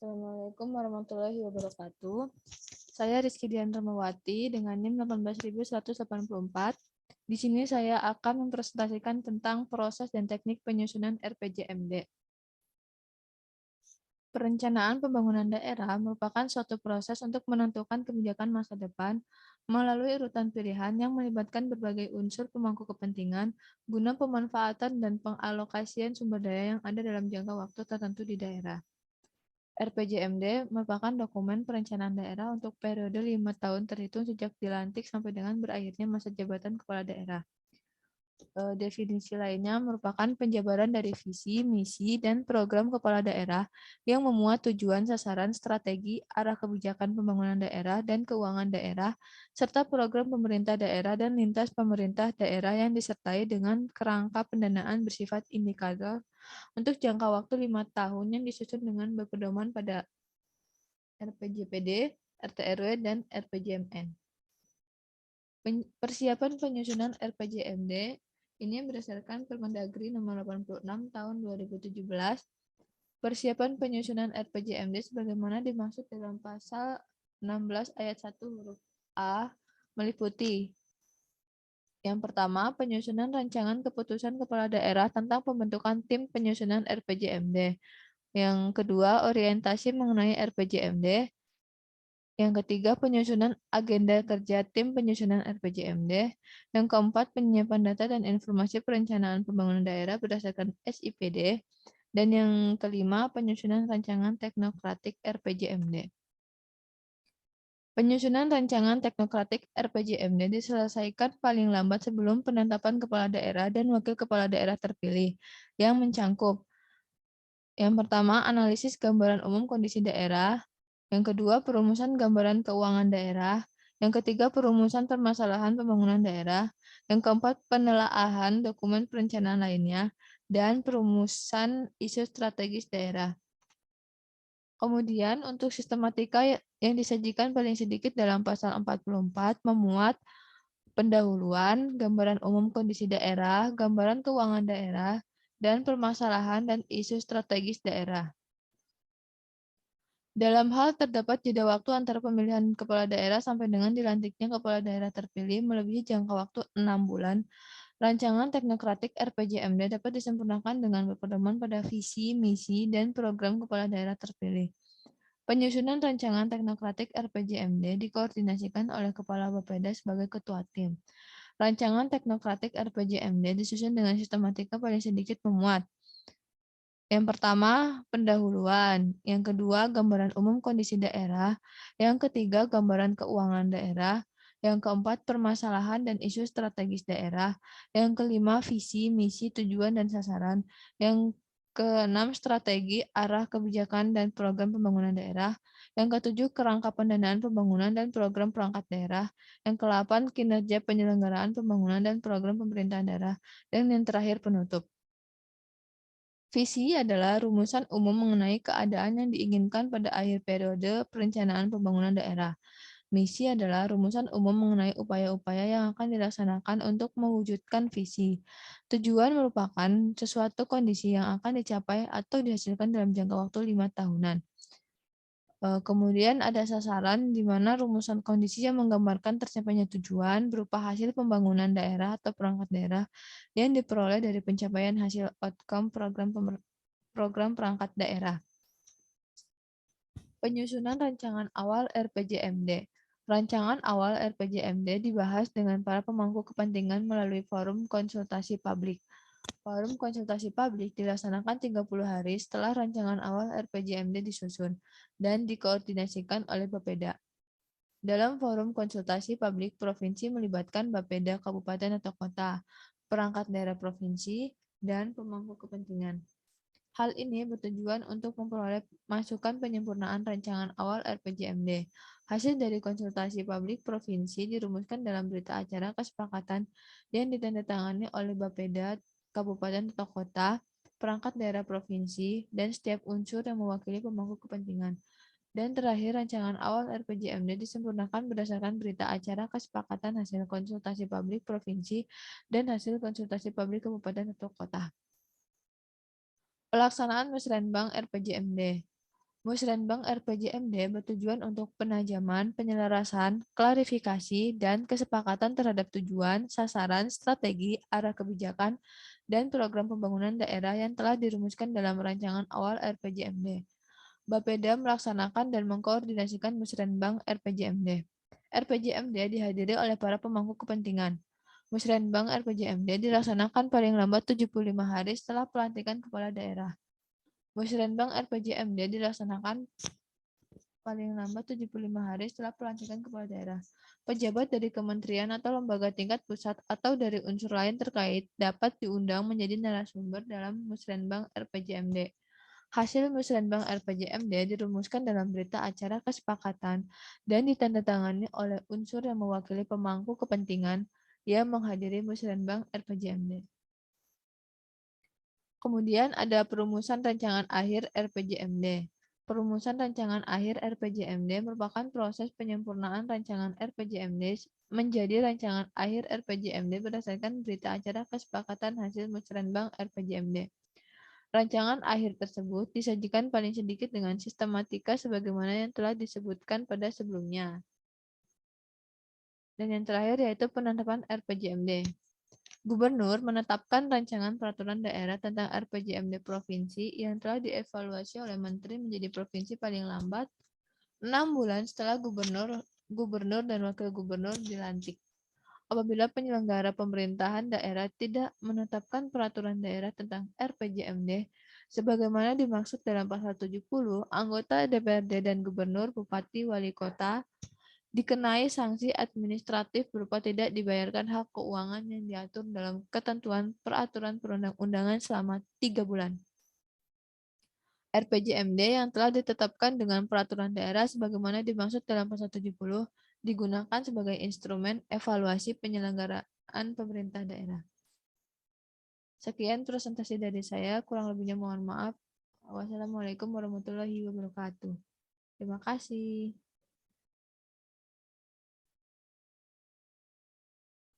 Assalamualaikum warahmatullahi wabarakatuh. Saya Rizky Dian Ramawati dengan NIM 18.184. Di sini saya akan mempresentasikan tentang proses dan teknik penyusunan RPJMD. Perencanaan pembangunan daerah merupakan suatu proses untuk menentukan kebijakan masa depan melalui urutan pilihan yang melibatkan berbagai unsur pemangku kepentingan guna pemanfaatan dan pengalokasian sumber daya yang ada dalam jangka waktu tertentu di daerah. RPJMD merupakan dokumen perencanaan daerah untuk periode 5 tahun terhitung sejak dilantik sampai dengan berakhirnya masa jabatan kepala daerah. Definisi lainnya merupakan penjabaran dari visi, misi, dan program kepala daerah yang memuat tujuan, sasaran, strategi, arah kebijakan pembangunan daerah dan keuangan daerah, serta program pemerintah daerah dan lintas pemerintah daerah yang disertai dengan kerangka pendanaan bersifat indikator untuk jangka waktu 5 tahun yang disusun dengan berpedoman pada RPJPD, RT/RW, dan RPJMN. Persiapan penyusunan RPJMD ini berdasarkan Permendagri nomor 86 tahun 2017. Persiapan penyusunan RPJMD sebagaimana dimaksud dalam pasal 16 ayat 1 huruf A meliputi: yang pertama, penyusunan rancangan keputusan kepala daerah tentang pembentukan tim penyusunan RPJMD. Yang kedua, orientasi mengenai RPJMD. Yang ketiga, penyusunan agenda kerja tim penyusunan RPJMD. Yang keempat, penyiapan data dan informasi perencanaan pembangunan daerah berdasarkan SIPD. Dan yang kelima, penyusunan rancangan teknokratik RPJMD. Penyusunan rancangan teknokratik RPJMD diselesaikan paling lambat sebelum penetapan kepala daerah dan wakil kepala daerah terpilih, yang mencangkup: yang pertama, analisis gambaran umum kondisi daerah. Yang kedua, perumusan gambaran keuangan daerah. Yang ketiga, perumusan permasalahan pembangunan daerah. Yang keempat, penelaahan dokumen perencanaan lainnya. Dan perumusan isu strategis daerah. Kemudian, untuk sistematika yang disajikan paling sedikit dalam pasal 44 memuat pendahuluan, gambaran umum kondisi daerah, gambaran keuangan daerah, dan permasalahan dan isu strategis daerah. Dalam hal terdapat jeda waktu antara pemilihan kepala daerah sampai dengan dilantiknya kepala daerah terpilih melebihi jangka waktu 6 bulan, rancangan teknokratik RPJMD dapat disempurnakan dengan berpedoman pada visi, misi, dan program kepala daerah terpilih. Penyusunan rancangan teknokratik RPJMD dikoordinasikan oleh Kepala Bapeda sebagai ketua tim. Rancangan teknokratik RPJMD disusun dengan sistematika paling sedikit memuat: yang pertama, pendahuluan. Yang kedua, gambaran umum kondisi daerah. Yang ketiga, gambaran keuangan daerah. Yang keempat, permasalahan dan isu strategis daerah. Yang kelima, visi, misi, tujuan, dan sasaran. Yang keenam, strategi, arah kebijakan dan program pembangunan daerah. Yang ketujuh, kerangka pendanaan pembangunan dan program perangkat daerah. Yang kedelapan, kinerja penyelenggaraan pembangunan dan program pemerintahan daerah. Dan yang terakhir, penutup. Visi adalah rumusan umum mengenai keadaan yang diinginkan pada akhir periode perencanaan pembangunan daerah. Misi adalah rumusan umum mengenai upaya-upaya yang akan dilaksanakan untuk mewujudkan visi. Tujuan merupakan sesuatu kondisi yang akan dicapai atau dihasilkan dalam jangka waktu 5 tahunan. Kemudian ada sasaran, di mana rumusan kondisi yang menggambarkan tercapainya tujuan berupa hasil pembangunan daerah atau perangkat daerah yang diperoleh dari pencapaian hasil outcome program perangkat daerah. Penyusunan rancangan awal RPJMD. Rancangan awal RPJMD dibahas dengan para pemangku kepentingan melalui forum konsultasi publik. Forum konsultasi publik dilaksanakan 30 hari setelah rancangan awal RPJMD disusun dan dikoordinasikan oleh Bapeda. Dalam forum konsultasi publik, provinsi melibatkan Bapeda kabupaten atau kota, perangkat daerah provinsi, dan pemangku kepentingan. Hal ini bertujuan untuk memperoleh masukan penyempurnaan rancangan awal RPJMD. Hasil dari konsultasi publik provinsi dirumuskan dalam berita acara kesepakatan yang ditandatangani oleh Bapeda kabupaten atau kota, perangkat daerah provinsi, dan setiap unsur yang mewakili pemangku kepentingan. Dan terakhir, rancangan awal RPJMD disempurnakan berdasarkan berita acara kesepakatan hasil konsultasi publik provinsi dan hasil konsultasi publik kabupaten atau kota. Pelaksanaan Musrenbang RPJMD. Musrenbang RPJMD bertujuan untuk penajaman, penyelarasan, klarifikasi, dan kesepakatan terhadap tujuan, sasaran, strategi, arah kebijakan, dan program pembangunan daerah yang telah dirumuskan dalam rancangan awal RPJMD. Bapeda melaksanakan dan mengkoordinasikan Musrenbang RPJMD. RPJMD dihadiri oleh para pemangku kepentingan. Musrenbang RPJMD dilaksanakan paling lambat 75 hari setelah pelantikan kepala daerah. Musrenbang RPJMD dilaksanakan paling lambat 75 hari setelah pelantikan kepala daerah. Pejabat dari kementerian atau lembaga tingkat pusat atau dari unsur lain terkait dapat diundang menjadi narasumber dalam Musrenbang RPJMD. Hasil Musrenbang RPJMD dirumuskan dalam berita acara kesepakatan dan ditandatangani oleh unsur yang mewakili pemangku kepentingan yang menghadiri Musrenbang RPJMD. Kemudian ada perumusan rancangan akhir RPJMD. Perumusan rancangan akhir RPJMD merupakan proses penyempurnaan rancangan RPJMD menjadi rancangan akhir RPJMD berdasarkan berita acara kesepakatan hasil musrenbang RPJMD. Rancangan akhir tersebut disajikan paling sedikit dengan sistematika sebagaimana yang telah disebutkan pada sebelumnya. Dan yang terakhir yaitu penetapan RPJMD. Gubernur menetapkan rancangan peraturan daerah tentang RPJMD provinsi yang telah dievaluasi oleh menteri menjadi provinsi paling lambat 6 bulan setelah gubernur dan wakil gubernur dilantik. Apabila penyelenggara pemerintahan daerah tidak menetapkan peraturan daerah tentang RPJMD sebagaimana dimaksud dalam pasal 70, anggota DPRD dan gubernur, bupati, wali kota dikenai sanksi administratif berupa tidak dibayarkan hak keuangan yang diatur dalam ketentuan peraturan perundang-undangan selama 3 bulan. RPJMD yang telah ditetapkan dengan peraturan daerah sebagaimana dimaksud dalam pasal 70 digunakan sebagai instrumen evaluasi penyelenggaraan pemerintah daerah. Sekian presentasi dari saya, kurang lebihnya mohon maaf. Wassalamualaikum warahmatullahi wabarakatuh. Terima kasih.